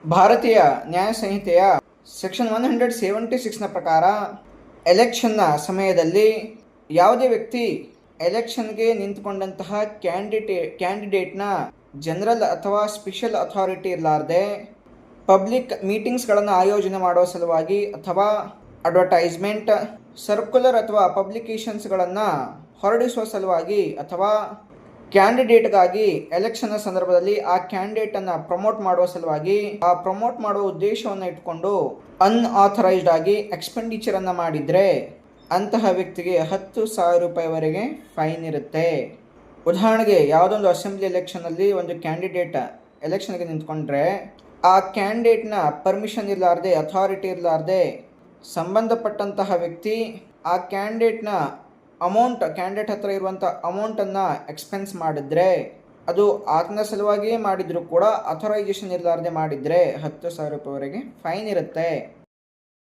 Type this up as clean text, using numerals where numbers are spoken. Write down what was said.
ಭಾರತೀಯ ನ್ಯಾಯ ಸಂಹಿತೆಯ ಸೆಕ್ಷನ್ 176ನ ಪ್ರಕಾರ ಎಲೆಕ್ಷನ್ನ ಸಮಯದಲ್ಲಿ ಯಾವುದೇ ವ್ಯಕ್ತಿ ಎಲೆಕ್ಷನ್ಗೆ ನಿಂತುಕೊಂಡಂತಹ ಕ್ಯಾಂಡಿಡೇಟ್ನ ಜನರಲ್ ಅಥವಾ ಸ್ಪೆಷಲ್ ಅಥಾರಿಟಿ ಇರಲಾರ್ದೆ ಪಬ್ಲಿಕ್ ಮೀಟಿಂಗ್ಸ್ಗಳನ್ನು ಆಯೋಜನೆ ಮಾಡುವ ಸಲುವಾಗಿ ಅಥವಾ ಅಡ್ವರ್ಟೈಸ್ಮೆಂಟ್, ಸರ್ಕ್ಯುಲರ್ ಅಥವಾ ಪಬ್ಲಿಕೇಶನ್ಸ್ಗಳನ್ನು ಹೊರಡಿಸುವ ಸಲುವಾಗಿ ಅಥವಾ ಕ್ಯಾಂಡಿಡೇಟ್ಗಾಗಿ ಎಲೆಕ್ಷನ್ನ ಸಂದರ್ಭದಲ್ಲಿ ಆ ಕ್ಯಾಂಡಿಡೇಟನ್ನು ಪ್ರಮೋಟ್ ಮಾಡುವ ಸಲುವಾಗಿ ಆ ಪ್ರಮೋಟ್ ಮಾಡುವ ಉದ್ದೇಶವನ್ನು ಇಟ್ಕೊಂಡು ಅನ್ಆಥರೈಸ್ಡ್ ಆಗಿ ಎಕ್ಸ್ಪೆಂಡಿಚರನ್ನು ಮಾಡಿದರೆ ಅಂತಹ ವ್ಯಕ್ತಿಗೆ 10,000 ರೂಪಾಯಿವರೆಗೆ ಫೈನ್ ಇರುತ್ತೆ. ಉದಾಹರಣೆಗೆ ಯಾವುದೊಂದು ಅಸೆಂಬ್ಲಿ ಎಲೆಕ್ಷನಲ್ಲಿ ಒಂದು ಕ್ಯಾಂಡಿಡೇಟ್ ಎಲೆಕ್ಷನ್ಗೆ ನಿಂತ್ಕೊಂಡ್ರೆ ಆ ಕ್ಯಾಂಡಿಡೇಟ್ನ ಪರ್ಮಿಷನ್ ಇರಲಾರ್ದೆ, ಅಥಾರಿಟಿ ಇರಲಾರ್ದೆ ಸಂಬಂಧಪಟ್ಟಂತಹ ವ್ಯಕ್ತಿ ಆ ಕ್ಯಾಂಡಿಡೇಟ್ ಹತ್ರ ಇರುವಂಥ ಅಮೌಂಟನ್ನು ಎಕ್ಸ್ಪೆನ್ಸ್ ಮಾಡಿದ್ರೆ, ಅದು ಆತನ ಸಲುವಾಗಿಯೇ ಮಾಡಿದರೂ ಕೂಡ ಅಥರೈಸೇಷನ್ ಇರಲಾರ್ದೆ ಮಾಡಿದರೆ 10,000 ರೂಪಾಯಿವರೆಗೆ ಫೈನ್ ಇರುತ್ತೆ.